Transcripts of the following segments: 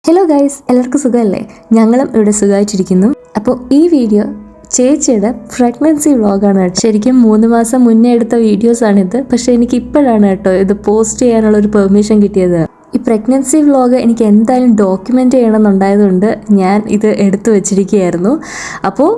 Hello guys, എല്ലാവർക്കും സുഖമല്ലേ? ഞങ്ങളും ഇവിടെ സുഖമായിട്ടിരിക്കുന്നു. അപ്പോൾ ഈ വീഡിയോ ചേച്ചിയുടെ പ്രഗ്നൻസി വ്ളോഗാണ്. ശരിക്കും 3 മാസം മുന്നേ എടുത്ത വീഡിയോസാണിത്. പക്ഷേ എനിക്ക് ഇപ്പോഴാണ് കേട്ടോ ഇത് പോസ്റ്റ് ചെയ്യാനുള്ള ഒരു പെർമിഷൻ കിട്ടിയത്. ഈ പ്രഗ്നൻസി വ്ളോഗ് എനിക്ക് എന്തായാലും ഡോക്യുമെൻ്റ് ചെയ്യണമെന്നുണ്ടായതുകൊണ്ട് ഞാൻ ഇത് എടുത്തു വെച്ചിരിക്കുകയായിരുന്നു. അപ്പോൾ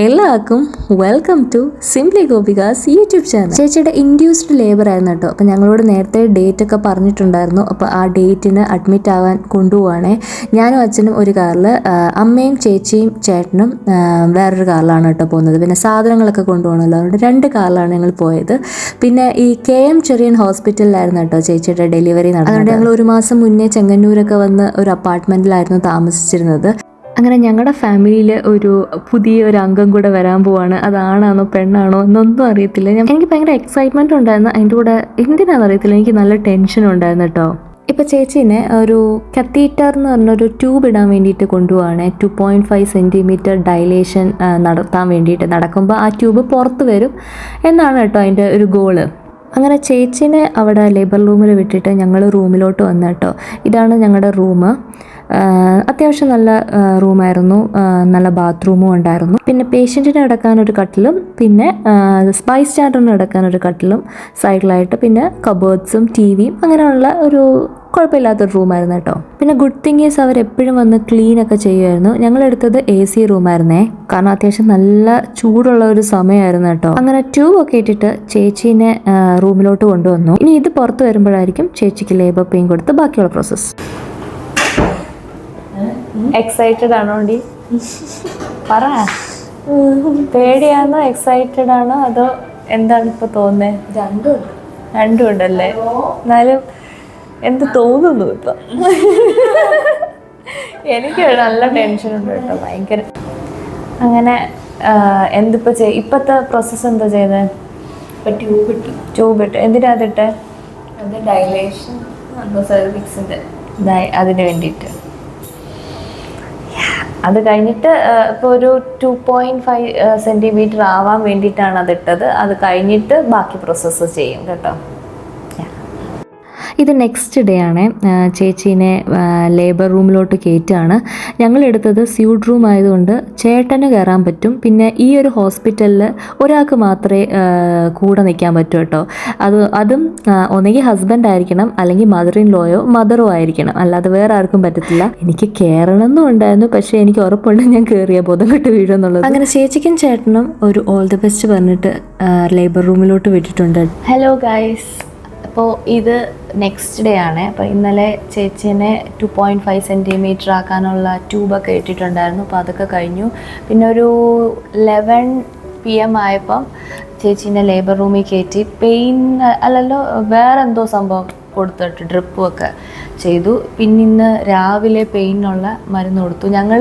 എല്ലാവർക്കും welcome to simply Gopika's YouTube channel. ചേച്ചിയുടെ ഇൻഡ്യൂസ്ഡ് ലേബർ ആയിരുന്നു കേട്ടോ. അപ്പോൾ ഞങ്ങളോട് നേരത്തെ ഡേറ്റ് ഒക്കെ പറഞ്ഞിട്ടുണ്ടായിരുന്നു. അപ്പോൾ ആ ഡേറ്റിന് അഡ്മിറ്റ് ആവാൻ കൊണ്ടുപോവാണേ. ഞാനും അച്ഛനും ഒരു കാറിൽ, അമ്മയും ചേച്ചിയും ചേട്ടനും വേറൊരു കാറിലാണ് കേട്ടോ പോകുന്നത്. പിന്നെ സാധനങ്ങളൊക്കെ കൊണ്ടുപോകണമല്ലോ, അതുകൊണ്ട് 2 കാറിലാണ് ഞങ്ങൾ പോയത്. പിന്നെ ഈ KM ചെറിയൻ ഹോസ്പിറ്റലിലായിരുന്നു കേട്ടോ ചേച്ചിയുടെ ഡെലിവറി നടന്നത്. അതുകൊണ്ട് ഞങ്ങൾ 1 മാസം മുന്നേ ചെങ്ങന്നൂരൊക്കെ വന്ന് ഒരു അപ്പാർട്ട്മെൻറ്റിലായിരുന്നു താമസിച്ചിരുന്നത്. അങ്ങനെ ഞങ്ങളുടെ ഫാമിലിയിൽ ഒരു പുതിയൊരു അംഗം കൂടെ വരാൻ പോവാണ്. അതാണാണോ പെണ്ണാണോ എന്നൊന്നും അറിയത്തില്ല. എനിക്ക് ഭയങ്കര എക്സൈറ്റ്മെൻറ്റ് ഉണ്ടായിരുന്നു. അതിൻ്റെ കൂടെ എന്തിനാണെന്ന് അറിയത്തില്ല, എനിക്ക് നല്ല ടെൻഷനും ഉണ്ടായിരുന്നു കേട്ടോ. ഇപ്പോൾ ചേച്ചീനെ ഒരു കത്തീറ്റർ എന്ന് പറഞ്ഞൊരു ട്യൂബ് ഇടാൻ വേണ്ടിയിട്ട് കൊണ്ടുപോവാണ്. 2.5 സെൻറ്റിമീറ്റർ ഡൈലേഷൻ നടത്താൻ വേണ്ടിയിട്ട്. നടക്കുമ്പോൾ ആ ട്യൂബ് പുറത്ത് വരും എന്നാണ് കേട്ടോ അതിൻ്റെ ഒരു ഗോള്. അങ്ങനെ ചേച്ചീനെ അവിടെ ലേബർ റൂമിൽ വിട്ടിട്ട് ഞങ്ങൾ റൂമിലോട്ട് വന്നു കേട്ടോ. ഇതാണ് ഞങ്ങളുടെ റൂം. അത്യാവശ്യം നല്ല റൂമായിരുന്നു, നല്ല ബാത്റൂമും ഉണ്ടായിരുന്നു. പിന്നെ പേഷ്യൻറ്റിന് കിടക്കാനൊരു കട്ടിലും, പിന്നെ സ്പൈസ് സ്റ്റാൻഡറിന് കിടക്കാനൊരു കട്ടിലും സൈഡിലായിട്ട്, പിന്നെ കബേർഡ്സും TVയും അങ്ങനെയുള്ള ഒരു കുഴപ്പമില്ലാത്തൊരു റൂമായിരുന്നു കേട്ടോ. പിന്നെ ഗുഡ് തിങ് ഈസ് അവരെപ്പോഴും വന്ന് ക്ലീനൊക്കെ ചെയ്യുമായിരുന്നു. ഞങ്ങളെടുത്തത് AC റൂമായിരുന്നേ, കാരണം അത്യാവശ്യം നല്ല ചൂടുള്ള ഒരു സമയമായിരുന്നു കേട്ടോ. അങ്ങനെ ട്യൂബൊക്കെ ഇട്ടിട്ട് ചേച്ചീനെ റൂമിലോട്ട് കൊണ്ടുവന്നു. ഇനി ഇത് പുറത്ത് വരുമ്പോഴായിരിക്കും ചേച്ചിക്ക് ലേബർ പെയിൻ കൊടുത്ത് ബാക്കിയുള്ള പ്രോസസ്സ്. എക്സൈറ്റഡ് ആണോ? പറ, പേടിയാണോ എക്സൈറ്റഡ് ആണോ അതോ എന്താണ് ഇപ്പൊ തോന്നുന്നത്? രണ്ടും ഉണ്ടല്ലേ. എന്നാലും എന്ത് തോന്നുന്നു ഇപ്പൊ? എനിക്ക് നല്ല ടെൻഷൻ ഉണ്ട് കേട്ടോ, ഭയങ്കര. അങ്ങനെ എന്തിപ്പോ ഇപ്പത്തെ പ്രോസസ്സ് എന്താ ചെയ്തത്? ഇപ്പൊ ട്യൂബ് ഇട്ട്. എന്തിനാ അതിട്ടെ? അത് ഡൈലേഷൻ സെർവിക്സിന്റെ അതിന് വേണ്ടിയിട്ട്. അത് കഴിഞ്ഞിട്ട് ഇപ്പോൾ ഒരു 2.5 സെൻറ്റിമീറ്റർ ആവാൻ വേണ്ടിയിട്ടാണ് അതിട്ടത്. അത് കഴിഞ്ഞിട്ട് ബാക്കി പ്രോസസ്സ് ചെയ്യും കേട്ടോ. ഇത് നെക്സ്റ്റ് ഡേ ആണ്. ചേച്ചീനെ ലേബർ റൂമിലോട്ട് കയറ്റുകയാണ്. ഞങ്ങളെടുത്തത് സ്യൂട്ട് റൂം ആയതുകൊണ്ട് ചേട്ടന് കയറാൻ പറ്റും. പിന്നെ ഈ ഒരു ഹോസ്പിറ്റലിൽ ഒരാൾക്ക് മാത്രമേ കൂടെ നിൽക്കാൻ പറ്റൂ കേട്ടോ. അതും ഒന്നെങ്കിൽ ഹസ്ബൻഡ് ആയിരിക്കണം, അല്ലെങ്കിൽ മദർ ഇൻ ലോയോ മദറോ ആയിരിക്കണം, അല്ലാതെ വേറെ ആർക്കും പറ്റത്തില്ല. എനിക്ക് കയറണമെന്നും ഉണ്ടായിരുന്നു, പക്ഷേ എനിക്ക് ഉറപ്പുണ്ട് ഞാൻ കയറിയ ബോധം കെട്ട് വീഴുമെന്നുള്ളത്. അങ്ങനെ ചേച്ചിക്കും ചേട്ടനും ഒരു ഓൾ ദി ബെസ്റ്റ് പറഞ്ഞിട്ട് ലേബർ റൂമിലോട്ട് വിട്ടിട്ടുണ്ട്. ഹലോ ഗൈസ്, അപ്പോൾ ഇത് നെക്സ്റ്റ് ഡേ ആണ്. അപ്പോൾ ഇന്നലെ ചേച്ചീനെ 2.5 സെൻറ്റിമീറ്റർ ആക്കാനുള്ള ട്യൂബൊക്കെ ഇട്ടിട്ടുണ്ടായിരുന്നു. അപ്പോൾ അതൊക്കെ കഴിഞ്ഞു. പിന്നെ ഒരു 11 PM ആയപ്പം ചേച്ചീനെ ലേബർ റൂമിൽ കയറ്റി പെയിൻ അല്ലല്ലോ വേറെ എന്തോ സംഭവം കൊടുത്തിട്ട് ഡ്രിപ്പും ഒക്കെ ചെയ്തു. പിന്നെ ഇന്ന് രാവിലെ പെയിനുള്ള മരുന്ന് കൊടുത്തു. ഞങ്ങൾ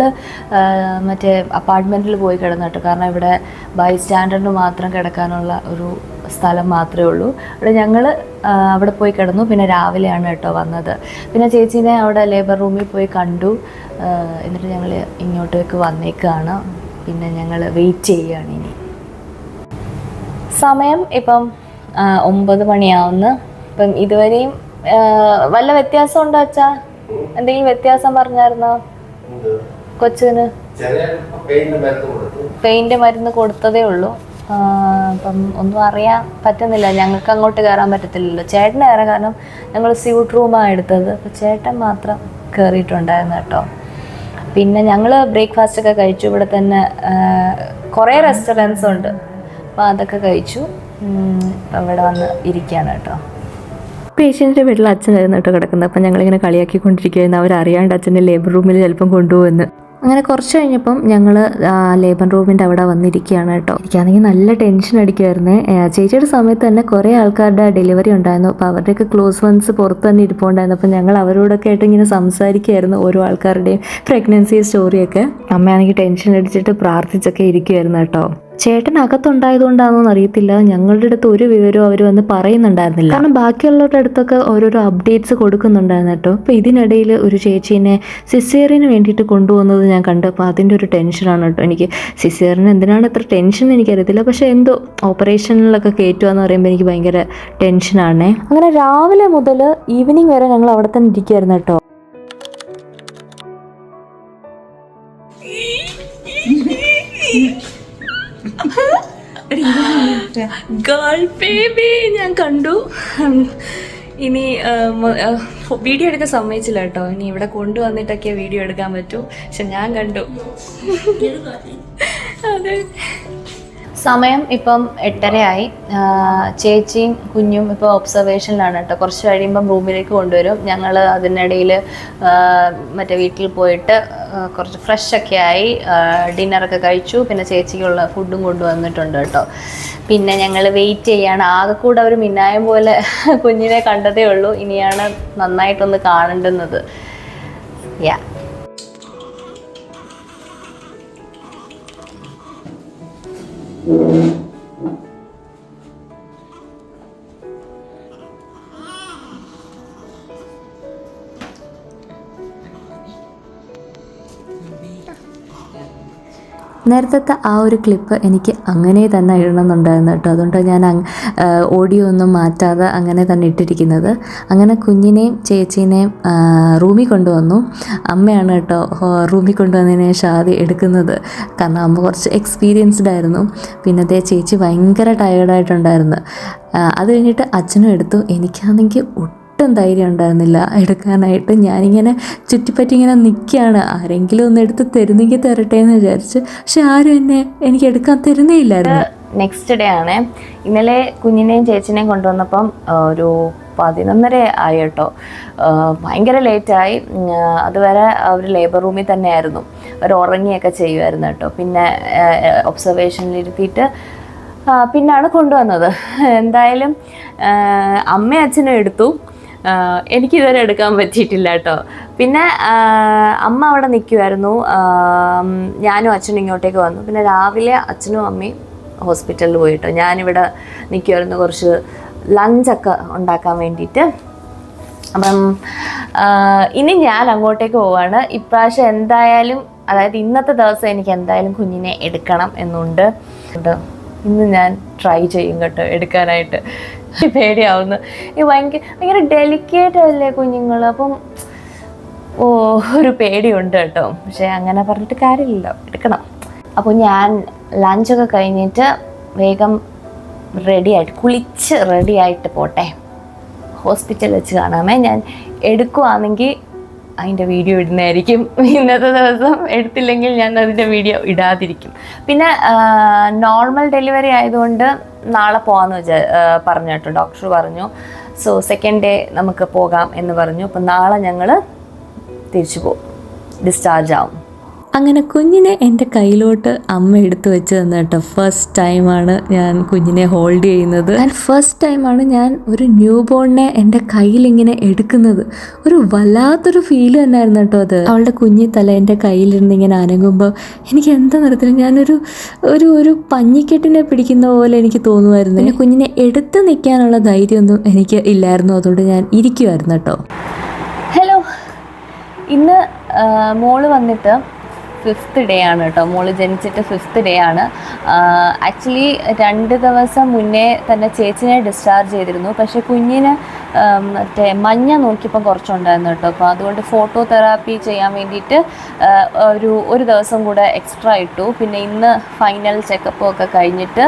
മറ്റേ അപ്പാർട്ട്മെൻറ്റിൽ പോയി കിടന്നു കേട്ടോ, കാരണം ഇവിടെ ബൈ സ്റ്റാൻഡറിന് മാത്രം കിടക്കാനുള്ള ഒരു സ്ഥലം മാത്രമേ ഉള്ളൂ. അവിടെ ഞങ്ങൾ അവിടെ പോയി കിടന്നു. പിന്നെ രാവിലെയാണ് കേട്ടോ വന്നത്. പിന്നെ ചേച്ചീനെ അവിടെ ലേബർ റൂമിൽ പോയി കണ്ടു. എന്നിട്ട് ഞങ്ങൾ ഇങ്ങോട്ടേക്ക് വന്നേക്കാണ്. പിന്നെ ഞങ്ങൾ വെയിറ്റ് ചെയ്യുകയാണ്. ഇനി സമയം ഇപ്പം 9 മണിയാവുന്നു. ഇപ്പം ഇതുവരെയും വല്ല വ്യത്യാസം ഉണ്ടോ അച്ഛാ? എന്തെങ്കിലും വ്യത്യാസം പറഞ്ഞായിരുന്നോ കൊച്ചിന്? പെയിൻ്റെ മരുന്ന് കൊടുത്തതേ ഉള്ളൂ. അപ്പം ഒന്നും അറിയാൻ പറ്റുന്നില്ല. ഞങ്ങൾക്ക് അങ്ങോട്ട് കയറാൻ പറ്റത്തില്ലല്ലോ. ചേട്ടന് കയറാൻ, കാരണം ഞങ്ങൾ സ്യൂട്ട് റൂമാണ് എടുത്തത്. അപ്പോൾ ചേട്ടൻ മാത്രം കയറിയിട്ടുണ്ടായിരുന്നു കേട്ടോ. പിന്നെ ഞങ്ങൾ ബ്രേക്ക്ഫാസ്റ്റ് ഒക്കെ കഴിച്ചു. ഇവിടെ തന്നെ കുറേ റെസ്റ്റോറൻറ്റ്സ് ഉണ്ട്, അപ്പോൾ അതൊക്കെ കഴിച്ചു. ഇവിടെ വന്ന് ഇരിക്കുകയാണ് കേട്ടോ. പേഷ്യൻറ്റിൻ്റെ വീട്ടിൽ അച്ഛനായിരുന്നു കേട്ടോ കിടക്കുന്നത്. അപ്പം ഞങ്ങളിങ്ങനെ കളിയാക്കിക്കൊണ്ടിരിക്കുകയായിരുന്നു, അവരറിയാണ്ട് അച്ഛൻ്റെ ലേബർ റൂമിൽ ചിലപ്പം കൊണ്ടുപോകുമെന്ന്. അങ്ങനെ കുറച്ച് കഴിഞ്ഞപ്പം ഞങ്ങൾ ലേബർ റൂമിൻ്റെ അവിടെ വന്നിരിക്കുകയാണ് കേട്ടോ. എനിക്കാണെങ്കിൽ നല്ല ടെൻഷൻ അടിക്കുമായിരുന്നേ. ചേച്ചിയുടെ സമയത്ത് തന്നെ കുറേ ആൾക്കാരുടെ ഡെലിവറി ഉണ്ടായിരുന്നു. അപ്പോൾ അവരുടെയൊക്കെ ക്ലോസ് വൺസ് പുറത്ത് തന്നെ ഇരിപ്പുണ്ടായിരുന്നു. അപ്പോൾ ഞങ്ങൾ അവരോടൊക്കെ ആയിട്ട് ഇങ്ങനെ സംസാരിക്കുമായിരുന്നു, ഓരോ ആൾക്കാരുടെയും പ്രഗ്നൻസി സ്റ്റോറിയൊക്കെ. അമ്മയാണെങ്കിൽ ടെൻഷൻ അടിച്ചിട്ട് പ്രാർത്ഥിച്ചൊക്കെ ഇരിക്കുമായിരുന്നു കേട്ടോ. ചേട്ടൻ അകത്തുണ്ടായതുകൊണ്ടാണെന്ന് അറിയത്തില്ല, ഞങ്ങളുടെ അടുത്ത് ഒരു വിവരവും അവർ വന്ന് പറയുന്നുണ്ടായിരുന്നില്ല. കാരണം ബാക്കിയുള്ളവരുടെ അടുത്തൊക്കെ ഓരോരോ അപ്ഡേറ്റ്സ് കൊടുക്കുന്നുണ്ടായിരുന്നു കേട്ടോ. അപ്പോൾ ഇതിനിടയിൽ ഒരു ചേച്ചീനെ സിസേറിയന് വേണ്ടിയിട്ട് കൊണ്ടുപോകുന്നത് ഞാൻ കണ്ടു. അപ്പോൾ അതിൻ്റെ ഒരു ടെൻഷനാണ് കേട്ടോ എനിക്ക്. സിസേറിയന് എന്തിനാണ് ഇത്ര ടെൻഷൻ എനിക്കറിയത്തില്ല, പക്ഷേ എന്തോ ഓപ്പറേഷനിലൊക്കെ കയറ്റുക എന്ന് പറയുമ്പോൾ എനിക്ക് ഭയങ്കര ടെൻഷനാണേ. അങ്ങനെ രാവിലെ മുതൽ ഈവനിങ് വരെ ഞങ്ങൾ അവിടെ തന്നെ ഇരിക്കുമായിരുന്നു കേട്ടോ. ഗേൾ ബേബി ഞാൻ കണ്ടു. ഇനി വീഡിയോ എടുക്കാൻ സമ്മതിച്ചില്ല കേട്ടോ. ഇനി ഇവിടെ കൊണ്ടുവന്നിട്ടൊക്കെ വീഡിയോ എടുക്കാൻ പറ്റൂ. പക്ഷെ ഞാൻ കണ്ടു. അതെ, സമയം ഇപ്പം 8:30 ചേച്ചിയും കുഞ്ഞും ഇപ്പോൾ ഒബ്സർവേഷനിലാണ് കേട്ടോ. കുറച്ച് കഴിയുമ്പം റൂമിലേക്ക് കൊണ്ടുവരും. ഞങ്ങൾ അതിനിടയിൽ മറ്റേ വീട്ടിൽ പോയിട്ട് കുറച്ച് ഫ്രഷൊക്കെ ആയി ഡിന്നറൊക്കെ കഴിച്ചു. പിന്നെ ചേച്ചിക്കുള്ള ഫുഡും കൊണ്ടുവന്നിട്ടുണ്ട് കേട്ടോ. പിന്നെ ഞങ്ങൾ വെയിറ്റ് ചെയ്യാണ്. ആകെ കൂടെ ഒരു മിന്നായം പോലെ കുഞ്ഞിനെ കണ്ടതേ ഉള്ളൂ. ഇനിയാണ് നന്നായിട്ടൊന്ന് കാണേണ്ടുന്നത്. യാ, നേരത്തെ ആ ഒരു ക്ലിപ്പ് എനിക്ക് അങ്ങനെ തന്നെ ഇടണമെന്നുണ്ടായിരുന്നു കേട്ടോ. അതുകൊണ്ട് ഞാൻ ഓഡിയോ ഒന്നും മാറ്റാതെ അങ്ങനെ തന്നെ ഇട്ടിരിക്കുന്നത്. അങ്ങനെ കുഞ്ഞിനെയും ചേച്ചീനെയും റൂമിൽ കൊണ്ടുവന്നു. അമ്മയാണ് കേട്ടോ റൂമിൽ കൊണ്ടുവന്നതിന് ശേഷം ആദ്യം എടുക്കുന്നത്. കാരണം അമ്മ കുറച്ച് എക്സ്പീരിയൻസ്ഡ് ആയിരുന്നു. പിന്നെ അതേ ചേച്ചി ഭയങ്കര ടയേർഡായിട്ടുണ്ടായിരുന്നു. അത് കഴിഞ്ഞിട്ട് അച്ഛനും എടുത്തു. എനിക്കാണെങ്കിൽ ഒട്ടും ധൈര്യം ഉണ്ടായിരുന്നില്ല എടുക്കാനായിട്ട്. ഞാനിങ്ങനെ ചുറ്റിപ്പറ്റി ഇങ്ങനെ നിൽക്കുകയാണ്. ആരെങ്കിലും ഒന്ന് എടുത്ത് തരുന്നെങ്കിൽ തരട്ടെ എന്ന് വിചാരിച്ച്. പക്ഷെ ആരും എനിക്ക് എടുക്കാൻ തരുന്നേ ഇല്ലായിരുന്നു. നെക്സ്റ്റ് ഡേ ആണ്. ഇന്നലെ കുഞ്ഞിനെയും ചേച്ചിനെയും കൊണ്ടുവന്നപ്പം ഒരു 11:30 ആയി കേട്ടോ. ഭയങ്കര ലേറ്റായി. അതുവരെ അവർ ലേബർ റൂമിൽ തന്നെയായിരുന്നു. അവർ ഉറങ്ങിയൊക്കെ ചെയ്യുമായിരുന്നു കേട്ടോ. പിന്നെ ഒബ്സർവേഷനിലിരുത്തിയിട്ട് പിന്നാണ് കൊണ്ടുവന്നത്. എന്തായാലും അമ്മയും അച്ഛനും എടുത്തു. എനിക്കിതുവരെ എടുക്കാൻ പറ്റിയിട്ടില്ല കേട്ടോ. പിന്നെ അമ്മ അവിടെ നിൽക്കുമായിരുന്നു. ഞാനും അച്ഛനും ഇങ്ങോട്ടേക്ക് വന്നു. പിന്നെ രാവിലെ അച്ഛനും അമ്മയും ഹോസ്പിറ്റലിൽ പോയിട്ടോ. ഞാനിവിടെ നിൽക്കുമായിരുന്നു കുറച്ച് ലഞ്ചൊക്കെ ഉണ്ടാക്കാൻ വേണ്ടിയിട്ട്. അപ്പം ഇനി ഞാൻ അങ്ങോട്ടേക്ക് പോവാണ്. ഇപ്രാവശ്യം എന്തായാലും, അതായത് ഇന്നത്തെ ദിവസം എനിക്ക് എന്തായാലും കുഞ്ഞിനെ എടുക്കണം എന്നുണ്ട്. ഇന്ന് ഞാൻ ട്രൈ ചെയ്യും കേട്ടോ എടുക്കാനായിട്ട്. പേടിയാവുന്നു. ഈ ഭയങ്കര ഡെലിക്കേറ്റ് അല്ലേ കുഞ്ഞുങ്ങൾ. അപ്പം ഒരു പേടിയുണ്ട് കേട്ടോ. പക്ഷെ അങ്ങനെ പറഞ്ഞിട്ട് കാര്യമില്ലല്ലോ, എടുക്കണം. അപ്പോൾ ഞാൻ ലഞ്ചൊക്കെ കഴിഞ്ഞിട്ട് വേഗം റെഡിയായിട്ട് കുളിച്ച് റെഡിയായിട്ട് പോട്ടെ. ഹോസ്പിറ്റലിൽ വെച്ച് കാണാമേ. ഞാൻ എടുക്കുവാണെങ്കിൽ അതിൻ്റെ വീഡിയോ ഇടുന്നതായിരിക്കും. ഇന്നത്തെ ദിവസം എടുത്തില്ലെങ്കിൽ ഞാൻ അതിൻ്റെ വീഡിയോ ഇടാതിരിക്കും. പിന്നെ നോർമൽ ഡെലിവറി ആയതുകൊണ്ട് നാളെ പോകാമെന്ന് പറഞ്ഞു കേട്ടോ. ഡോക്ടർ പറഞ്ഞു. സോ സെക്കൻഡ് ഡേ നമുക്ക് പോകാം എന്ന് പറഞ്ഞു. അപ്പം നാളെ ഞങ്ങൾ തിരിച്ചു പോകും, ഡിസ്ചാർജ് ആവും. അങ്ങനെ കുഞ്ഞിനെ എൻ്റെ കയ്യിലോട്ട് അമ്മ എടുത്തു വെച്ച് തന്നു കേട്ടോ. ഫസ്റ്റ് ടൈമാണ് ഞാൻ കുഞ്ഞിനെ ഹോൾഡ് ചെയ്യുന്നത്. ആൻഡ് ഫസ്റ്റ് ടൈമാണ് ഞാൻ ഒരു ന്യൂ ബോണിനെ എൻ്റെ കയ്യിലിങ്ങനെ എടുക്കുന്നത്. ഒരു വല്ലാത്തൊരു ഫീൽ തന്നെയായിരുന്നു കേട്ടോ അത്. അവളുടെ കുഞ്ഞി തല എൻ്റെ കയ്യിലിരുന്ന് ഇങ്ങനെ അനങ്ങുമ്പോൾ എനിക്ക് എന്താ നിർത്തില്ല, ഞാനൊരു ഒരു പഞ്ഞിക്കെട്ടിനെ പിടിക്കുന്ന പോലെ എനിക്ക് തോന്നുമായിരുന്നു. പിന്നെ കുഞ്ഞിനെ എടുത്ത് നിൽക്കാനുള്ള ധൈര്യമൊന്നും എനിക്ക് ഇല്ലായിരുന്നു. അതുകൊണ്ട് ഞാൻ ഇരിക്കുമായിരുന്നു കേട്ടോ. ഹലോ, ഇന്ന് മോള് വന്നിട്ട് 5th ഡേ ആണ് കേട്ടോ. മോള് ജനിച്ചിട്ട് 5th ഡേ ആണ്. ആക്ച്വലി 2 ദിവസം മുന്നേ തന്നെ ചേച്ചിനെ ഡിസ്ചാർജ് ചെയ്തിരുന്നു. പക്ഷേ കുഞ്ഞിന് മറ്റേ മഞ്ഞ നോക്കിയപ്പം കുറച്ചുണ്ടായിരുന്നു കേട്ടോ. അപ്പോൾ അതുകൊണ്ട് ഫോട്ടോ തെറാപ്പി ചെയ്യാൻ വേണ്ടിയിട്ട് ഒരു ദിവസം കൂടെ എക്സ്ട്രാ ഇട്ടു. പിന്നെ ഇന്ന് ഫൈനൽ ചെക്കപ്പും ഒക്കെ കഴിഞ്ഞിട്ട്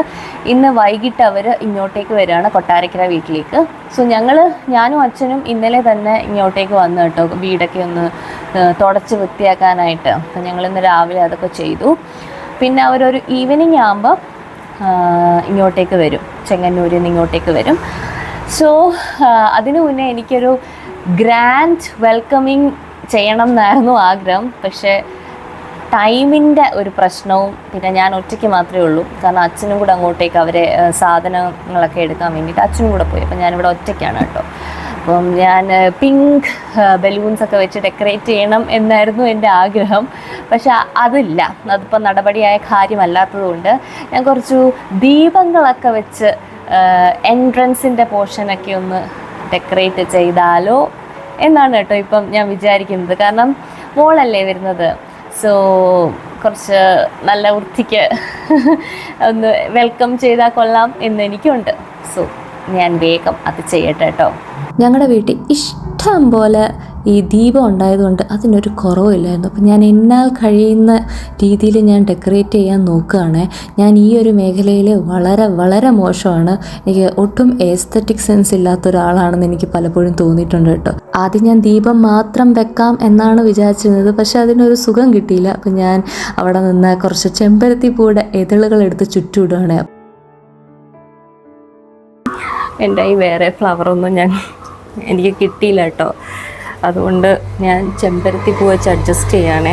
ഇന്ന് വൈകിട്ട് അവർ ഇങ്ങോട്ടേക്ക് വരികയാണ്, കൊട്ടാരക്കര വീട്ടിലേക്ക്. സോ ഞാനും അച്ഛനും ഇന്നലെ തന്നെ ഇങ്ങോട്ടേക്ക് വന്നു കേട്ടോ, വീടൊക്കെ ഒന്ന് തുടച്ച് വൃത്തിയാക്കാനായിട്ട്. അപ്പം ഞങ്ങളിന്ന് രാവിലെ അതൊക്കെ ചെയ്തു. പിന്നെ അവരൊരു ഈവനിങ് ആകുമ്പോൾ ഇങ്ങോട്ടേക്ക് വരും, ചെങ്ങന്നൂരിൽ നിന്ന് ഇങ്ങോട്ടേക്ക് വരും. സോ അതിനു മുന്നേ എനിക്കൊരു ഗ്രാൻഡ് വെൽക്കമിങ് ചെയ്യണം എന്നായിരുന്നു ആഗ്രഹം. പക്ഷേ ടൈമിൻ്റെ ഒരു പ്രശ്നവും, പിന്നെ ഞാൻ ഒറ്റയ്ക്ക് മാത്രമേ ഉള്ളൂ. കാരണം അച്ഛനും കൂടെ അങ്ങോട്ടേക്ക് അവരെ സാധനങ്ങളൊക്കെ എടുക്കാൻ വേണ്ടിയിട്ട് അച്ഛനും കൂടെ പോയി. അപ്പം ഞാനിവിടെ ഒറ്റയ്ക്കാണ് കേട്ടോ. അപ്പം ഞാൻ പിങ്ക് ബലൂൺസൊക്കെ വെച്ച് ഡെക്കറേറ്റ് ചെയ്യണം എന്നായിരുന്നു എൻ്റെ ആഗ്രഹം. പക്ഷെ അതില്ല, അതിപ്പോൾ നടപടിയായ കാര്യമല്ലാത്തതുകൊണ്ട് ഞാൻ കുറച്ചു ദീപങ്ങളൊക്കെ വെച്ച് എൻട്രൻസിൻ്റെ പോർഷനൊക്കെ ഒന്ന് ഡെക്കറേറ്റ് ചെയ്താലോ എന്നാണ് കേട്ടോ ഇപ്പം ഞാൻ വിചാരിക്കുന്നത്. കാരണം മോളല്ലേ വരുന്നത്. സോ കുറച്ച് നല്ല വൃത്തിക്ക് ഒന്ന് വെൽക്കം ചെയ്താൽ കൊള്ളാം എന്നെനിക്കുണ്ട്. സോ ഞാൻ വേഗം അത് ചെയ്യട്ടെ കേട്ടോ. ഞങ്ങളുടെ വീട്ടിൽ ഇഷ്ടം പോലെ ഈ ദീപം ഉണ്ടായതുകൊണ്ട് അതിനൊരു കുറവില്ലായിരുന്നു. അപ്പം ഞാൻ എന്നാൽ കഴിയുന്ന രീതിയിൽ ഞാൻ ഡെക്കറേറ്റ് ചെയ്യാൻ നോക്കുകയാണ്. ഞാൻ ഈ ഒരു മേഖലയിൽ വളരെ വളരെ മോശമാണ്. എനിക്ക് ഒട്ടും എസ്തറ്റിക് സെൻസ് ഇല്ലാത്ത ഒരാളാണെന്ന് എനിക്ക് പലപ്പോഴും തോന്നിയിട്ടുണ്ട് കേട്ടോ. ആദ്യം ഞാൻ ദീപം മാത്രം വെക്കാം എന്നാണ് വിചാരിച്ചിരുന്നത്, പക്ഷെ അതിനൊരു സുഖം കിട്ടിയില്ല. അപ്പം ഞാൻ അവിടെ നിന്ന് കുറച്ച് ചെമ്പരത്തി പൂയുടെ ഇതളുകൾ എടുത്ത് ചുറ്റുവിടുകയാണ്. എൻ്റെ ഈ വേറെ ഫ്ലവറൊന്നും എനിക്ക് കിട്ടിയില്ല കേട്ടോ. അതുകൊണ്ട് ഞാൻ ചെമ്പരത്തി പൂ വെച്ച് അഡ്ജസ്റ്റ് ചെയ്യാനേ,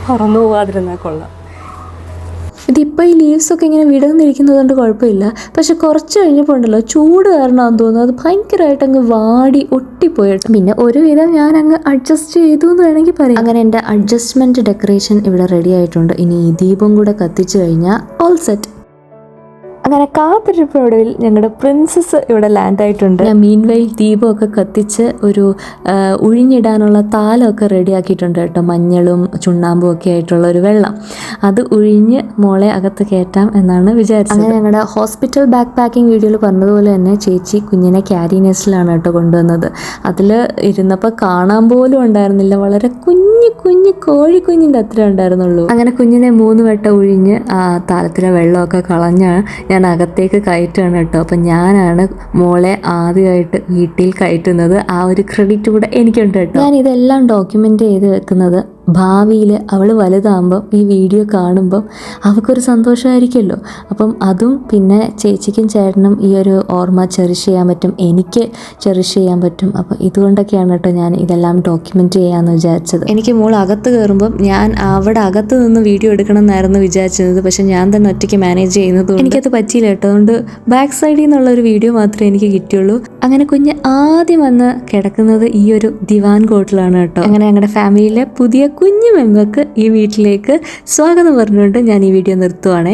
തുറന്നു പോകാതിരുന്നാൽ കൊള്ളാം. ഇതിപ്പോൾ ഈ ലീവ്സൊക്കെ ഇങ്ങനെ വിടർന്നിരിക്കുന്നത് കൊണ്ട് കുഴപ്പമില്ല, പക്ഷെ കുറച്ച് കഴിഞ്ഞപ്പോൾ ഉണ്ടല്ലോ ചൂട് കാരണമാണെന്ന് തോന്നുന്നു അത് ഭയങ്കരമായിട്ട് അങ്ങ് വാടി ഒട്ടിപ്പോയിട്ട്. പിന്നെ ഒരുവിധം ഞാൻ അങ്ങ് അഡ്ജസ്റ്റ് ചെയ്തു എന്ന് വേണമെങ്കിൽ പറയാം. അങ്ങനെ എൻ്റെ അഡ്ജസ്റ്റ്മെൻറ്റ് ഡെക്കറേഷൻ ഇവിടെ റെഡി ആയിട്ടുണ്ട്. ഇനി ഈ ദീപം കൂടെ കത്തിച്ചു കഴിഞ്ഞാൽ ഓൾ സെറ്റ്. അങ്ങനെ കാത്തിരിപ്പൊടുവിൽ ഞങ്ങളുടെ പ്രിൻസസ് ഇവിടെ ലാൻഡ് ആയിട്ടുണ്ട്. ഞാൻ മീൻവെയിൽ ദീപമൊക്കെ കത്തിച്ച് ഒരു ഉഴിഞ്ഞിടാനുള്ള താലമൊക്കെ റെഡിയാക്കിയിട്ടുണ്ട് കേട്ടോ. മഞ്ഞളും ചുണ്ണാമ്പും ഒക്കെ ആയിട്ടുള്ള ഒരു വെള്ളം, അത് ഉഴിഞ്ഞ് മോളെ അകത്ത് കയറ്റാം എന്നാണ് വിചാരിച്ചത്. അങ്ങനെ ഞങ്ങളുടെ ഹോസ്പിറ്റൽ ബാക്ക് പാക്കിംഗ് വീഡിയോയിൽ പറഞ്ഞതുപോലെ തന്നെ ചേച്ചി കുഞ്ഞിനെ ക്യാരി നെസ്റ്റിലാണ് കേട്ടോ കൊണ്ടുവന്നത്. അതിൽ ഇരുന്നപ്പോൾ കാണാൻ പോലും ഉണ്ടായിരുന്നില്ല, വളരെ കുഞ്ഞു കോഴിക്കുഞ്ഞിൻ്റെ അത്ര ഉണ്ടായിരുന്നുള്ളൂ. അങ്ങനെ കുഞ്ഞിനെ 3 വട്ടം ഉഴിഞ്ഞ് ആ താലത്തിലെ വെള്ളമൊക്കെ കളഞ്ഞ് ഞാൻ അകത്തേക്ക് കയറ്റുകയാണ് കേട്ടോ. അപ്പം ഞാനാണ് മോളെ ആദ്യമായിട്ട് വീട്ടിൽ കയറ്റുന്നത്. ആ ഒരു ക്രെഡിറ്റ് കൂടെ എനിക്കുണ്ട് കേട്ടോ. ഞാൻ ഇതെല്ലാം ഡോക്യുമെൻ്റ് ചെയ്ത് വെക്കുന്നത് ഭാവിയിൽ അവൾ വലുതാകുമ്പം ഈ വീഡിയോ കാണുമ്പം അവൾക്കൊരു സന്തോഷമായിരിക്കുമല്ലോ. അപ്പം അതും പിന്നെ ചേച്ചിക്കും ചേട്ടനും ഈ ഒരു ഓർമ്മ ചെറിഷ് ചെയ്യാൻ പറ്റും, എനിക്ക് ചെറിഷ് ചെയ്യാൻ പറ്റും. അപ്പം ഇതുകൊണ്ടൊക്കെയാണ് കേട്ടോ ഞാൻ ഇതെല്ലാം ഡോക്യുമെൻ്റ് ചെയ്യാമെന്ന് വിചാരിച്ചത്. എനിക്ക് മോൾ അകത്ത് കയറുമ്പം ഞാൻ അവിടെ അകത്ത് നിന്ന് വീഡിയോ എടുക്കണം എന്നായിരുന്നു വിചാരിച്ചിരുന്നത്, പക്ഷെ ഞാൻ തന്നെ ഒറ്റയ്ക്ക് മാനേജ് ചെയ്യുന്നത് എനിക്കത് പറ്റിയില്ല കേട്ടോ. അതുകൊണ്ട് ബാക്ക് സൈഡിൽ നിന്നുള്ളൊരു വീഡിയോ മാത്രമേ എനിക്ക് കിട്ടിയുള്ളൂ. അങ്ങനെ കുഞ്ഞ് ആദ്യം വന്ന് കിടക്കുന്നത് ഈ ഒരു ദിവാൻ കോട്ടിലാണ് കേട്ടോ. അങ്ങനെ ഞങ്ങളുടെ ഫാമിലിയിലെ പുതിയ കുഞ്ഞു മെമ്പർക്ക് ഈ വീട്ടിലേക്ക് സ്വാഗതം പറഞ്ഞുകൊണ്ട് ഞാൻ ഈ വീഡിയോ നിർത്തുവാണേ.